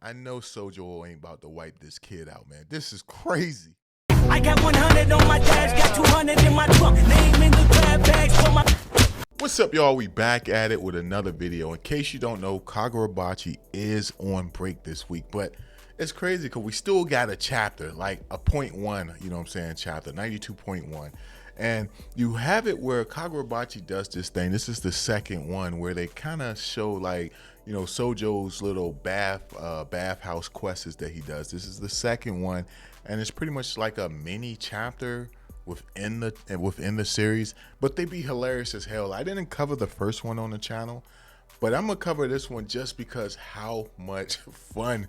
I know Sojo ain't about to wipe this kid out, man. This is crazy. I got 100 on my dash, got 200 in my trunk. Name in the grab bags for my. What's up, y'all? We back at it with another video. In case you don't know, Kagurabachi is on break this week, but it's crazy because we still got a chapter, like a .1, you know what I'm saying, chapter 92.1. And you have it where Kagurabachi does this thing. This is the second one where they kind of show, like, you know, Sojo's little bathhouse quests that he does. This is the second one, and it's pretty much like a mini chapter within the series, but they be hilarious as hell. I didn't cover the first one on the channel, but I'm gonna cover this one just because how much fun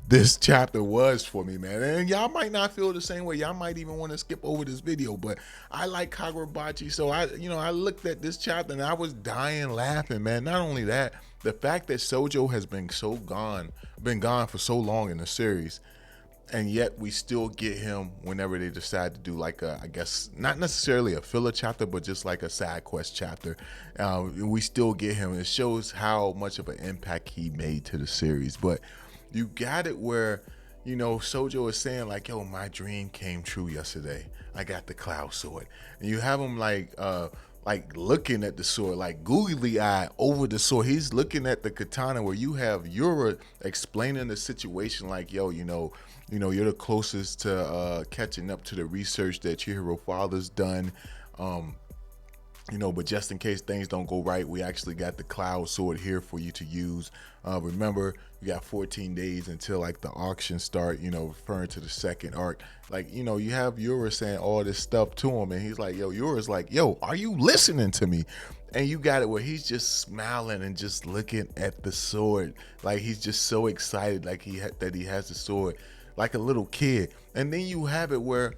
this chapter was for me, man. And y'all might not feel the same way. Y'all might even want to skip over this video, but I like Kagurabachi, so I looked at this chapter and I was dying laughing, man. Not only that, the fact that Sojo has been gone for so long in the series, and yet we still get him whenever they decide to do like a, I guess not necessarily a filler chapter, but just like a side quest chapter. We still get him. It shows how much of an impact he made to the series. But you got it where, you know, Sojo is saying like, yo, my dream came true yesterday. I got the cloud sword. And you have him like looking at the sword, like googly eye over the sword. He's looking at the katana where you have Yura explaining the situation like, yo, you know, you're the closest to catching up to the research that Chihiro father's done. You know, but just in case things don't go right, we actually got the cloud sword here for you to use. Remember, you got 14 days until like the auction start, you know, referring to the second arc. Like, you know, you have Yura saying all this stuff to him, and he's like, yo, Yura's like, yo, are you listening to me? And you got it where he's just smiling and just looking at the sword. Like, he's just so excited, like that he has the sword, like a little kid. And then you have it where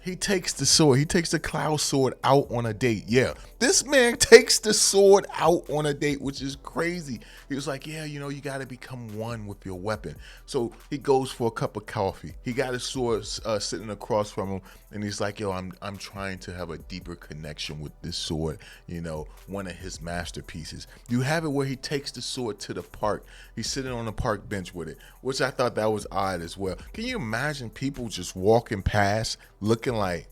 he takes the sword, he takes the cloud sword out on a date. Yeah, this man takes the sword out on a date, which is crazy. He was like, yeah, you know, you got to become one with your weapon. So he goes for a cup of coffee. He got his sword sitting across from him, and he's like, yo, I'm trying to have a deeper connection with this sword, you know, one of his masterpieces. You have it where he takes the sword to the park. He's sitting on the park bench with it, which I thought that was odd as well. Can you imagine people just walking past looking like,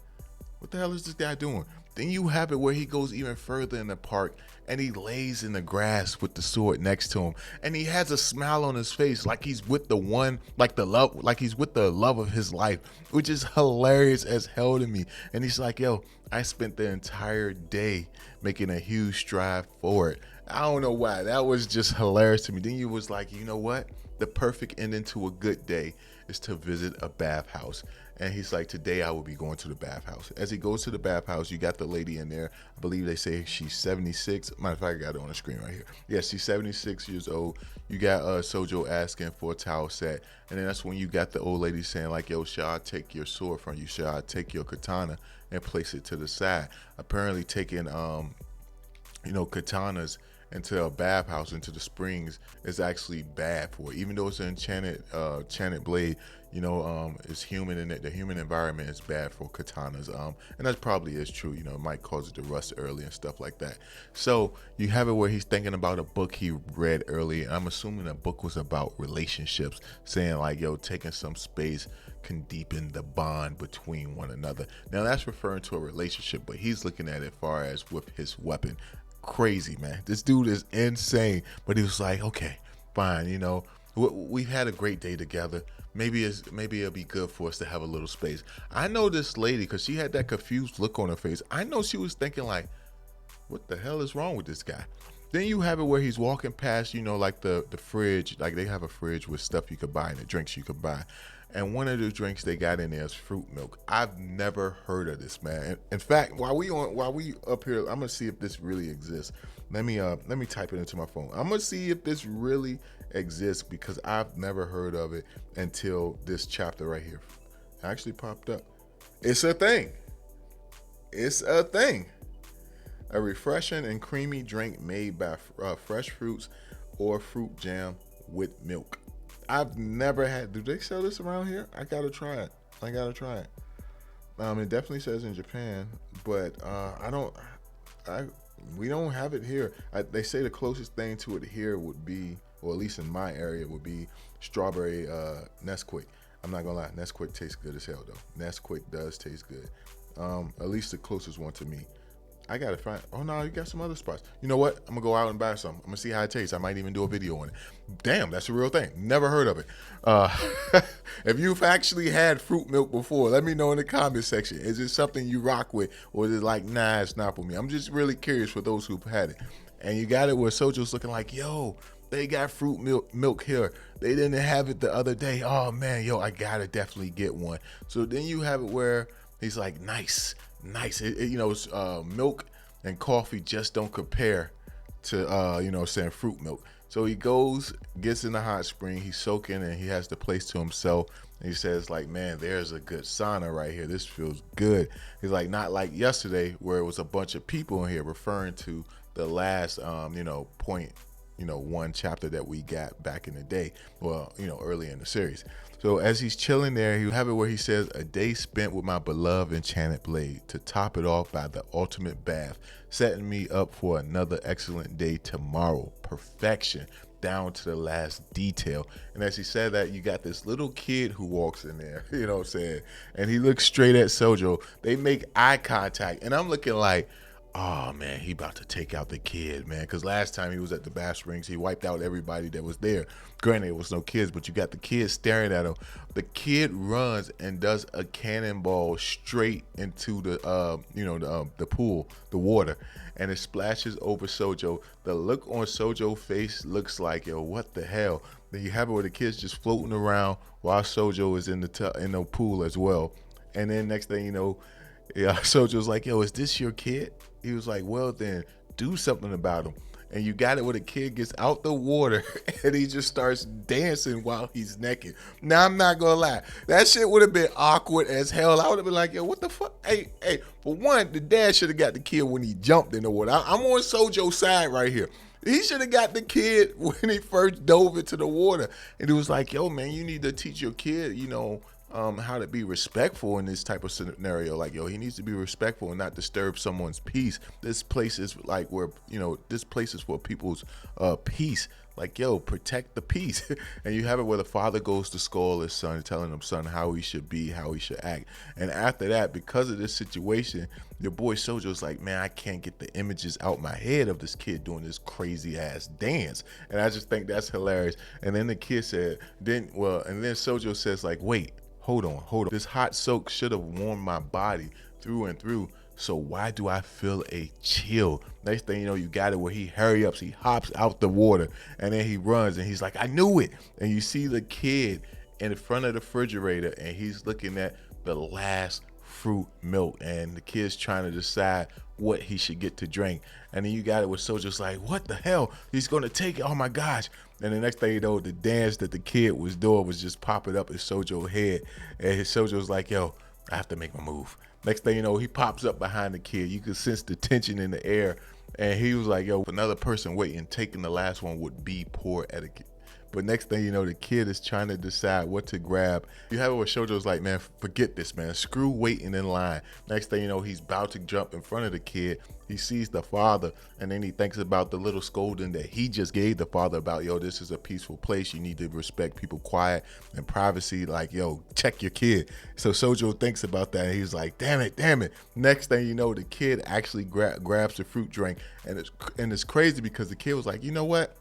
what the hell is this guy doing? Then you have it where he goes even further in the park and he lays in the grass with the sword next to him, and he has a smile on his face like he's with the one, like he's with the love of his life, which is hilarious as hell to me. And he's like, yo, I spent the entire day making a huge strive for it. I don't know why, that was just hilarious to me. Then you was like, you know what, the perfect ending to a good day is to visit a bathhouse. And he's like, today I will be going to the bathhouse. As he goes to the bathhouse, you got the lady in there. I believe they say she's 76. Matter of fact, I got it on the screen right here. Yeah, she's 76 years old. You got Sojo asking for a towel set. And then that's when you got the old lady saying like, yo, shall I take your sword from you? Shall I take your katana and place it to the side? Apparently taking, you know, katanas into a bathhouse, into the springs, is actually bad for it. Even though it's an enchanted blade, you know, it's human in it. The human environment is bad for katanas, and that probably is true. You know, it might cause it to rust early and stuff like that. So you have it where he's thinking about a book he read earlier. I'm assuming the book was about relationships, saying like, yo, taking some space can deepen the bond between one another. Now that's referring to a relationship, but he's looking at it far as with his weapon. Crazy, man. This dude is insane. But he was like, okay, fine, you know, we've had a great day together. Maybe it'll be good for us to have a little space. I know this lady, because she had that confused look on her face. I know she was thinking like, what the hell is wrong with this guy? Then you have it where he's walking past, you know, like the fridge. Like they have a fridge with stuff you could buy and the drinks you could buy. And one of the drinks they got in there is fruit milk. I've never heard of this, man. In fact, while we up here, I'm gonna see if this really exists. Let me type it into my phone. I'm gonna see if this really exists, because I've never heard of it until this chapter right here actually popped up. It's a thing. It's a thing. A refreshing and creamy drink made by fresh fruits or fruit jam with milk. I've never had. Do they sell this around here? I gotta try it. It definitely says in Japan, but we don't have it here. They say the closest thing to it here would be or at least in my area, would be strawberry Nesquik. I'm not gonna lie, Nesquik tastes good as hell though. Nesquik does taste good. At least the closest one to me. I gotta find. Oh no, you got some other spots. You know what? I'm gonna go out and buy some. I'm gonna see how it tastes. I might even do a video on it. Damn, that's a real thing. Never heard of it. If you've actually had fruit milk before, let me know in the comment section. Is it something you rock with, or is it like, nah, it's not for me? I'm just really curious for those who've had it. And you got it where Sojo's looking like, yo, they got fruit milk here. They didn't have it the other day. Oh man, yo, I gotta definitely get one. So then you have it where he's like, nice. Milk and coffee just don't compare to saying fruit milk. So he goes, gets in the hot spring, he's soaking, and he has the place to himself. And he says, like, man, there's a good sauna right here. This feels good. He's like, not like yesterday where it was a bunch of people in here, referring to the last point, one chapter that we got back in the day. Well, early in the series. So as he's chilling there, you have it where he says, a day spent with my beloved enchanted blade, to top it off by the ultimate bath, setting me up for another excellent day tomorrow. Perfection down to the last detail. And as he said that, you got this little kid who walks in there, you know what I'm saying? And he looks straight at Sojo. They make eye contact. And I'm looking like, oh man, he about to take out the kid, man. Because last time he was at the bath springs, he wiped out everybody that was there. Granted, it was no kids, but you got the kid staring at him. The kid runs and does a cannonball straight into the the pool, the water, and it splashes over Sojo. The look on Sojo's face looks like, yo, what the hell? Then you have it where the kid's just floating around while Sojo is in the pool as well. And then next thing you know, Sojo's like, yo, is this your kid? He was like, well, then do something about him. And you got it where the kid gets out the water and he just starts dancing while he's naked. Now, I'm not going to lie. That shit would have been awkward as hell. I would have been like, yo, what the fuck? Hey, for one, the dad should have got the kid when he jumped in the water. I'm on Sojo's side right here. He should have got the kid when he first dove into the water. And he was like, yo, man, you need to teach your kid, how to be respectful in this type of scenario. Like, yo, he needs to be respectful and not disturb someone's peace. This place is like where, this place is for people's peace. Like, yo, protect the peace. And you have it where the father goes to scold his son, telling him, son, how he should be, how he should act. And after that, because of this situation, your boy Sojo's like, man, I can't get the images out my head of this kid doing this crazy ass dance. And I just think that's hilarious. And then the kid said, then Sojo says, like, wait, hold on. This hot soak should have warmed my body through and through. So why do I feel a chill? Next thing you know, you got it where he he hops out the water, and then he runs, and he's like, I knew it. And you see the kid in front of the refrigerator, and he's looking at the last fruit milk, and the kid's trying to decide what he should get to drink. And then you got it with Sojo's like, what the hell? He's going to take it. Oh my gosh. And the next thing you know, the dance that the kid was doing was just popping up in Sojo's head. And his Sojo's like, yo, I have to make my move. Next thing you know, he pops up behind the kid. You could sense the tension in the air. And he was like, yo, if another person waiting, taking the last one would be poor etiquette. But next thing you know, the kid is trying to decide what to grab. You have it where Sojo's like, man, forget this, man. Screw waiting in line. Next thing you know, he's about to jump in front of the kid. He sees the father, and then he thinks about the little scolding that he just gave the father about, yo, this is a peaceful place. You need to respect people quiet and privacy. Like, yo, check your kid. So Sojo thinks about that, and he's like, damn it. Next thing you know, the kid actually grabs the fruit drink, and it's crazy because the kid was like, you know what?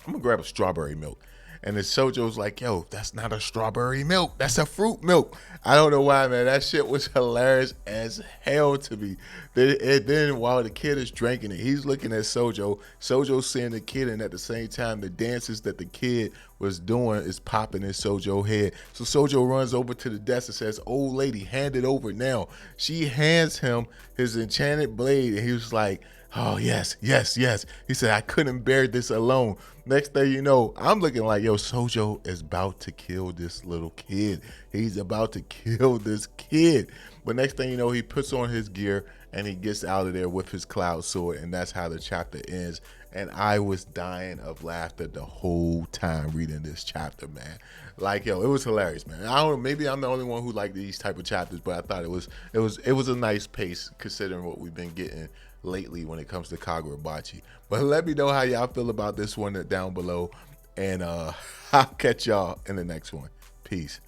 I'm gonna grab a strawberry milk. And then Sojo's like, yo, that's not a strawberry milk. That's a fruit milk. I don't know why, man. That shit was hilarious as hell to me. Then while the kid is drinking it, he's looking at Sojo. Sojo's seeing the kid, and at the same time, the dances that the kid was doing is popping in Sojo's head. So Sojo runs over to the desk and says, old lady, hand it over now. She hands him his enchanted blade, and he was like, oh, yes. He said, I couldn't bear this alone. Next thing you know, I'm looking like, yo, Sojo is about to kill this little kid. He's about to kill this kid. But next thing you know, he puts on his gear and he gets out of there with his cloud sword. And that's how the chapter ends. And I was dying of laughter the whole time reading this chapter, man. Like, yo, it was hilarious, man. I don't know, maybe I'm the only one who liked these type of chapters, but I thought it was a nice pace considering what we've been getting lately when it comes to Kagurabachi. But let me know how y'all feel about this one down below. And I'll catch y'all in the next one. Peace.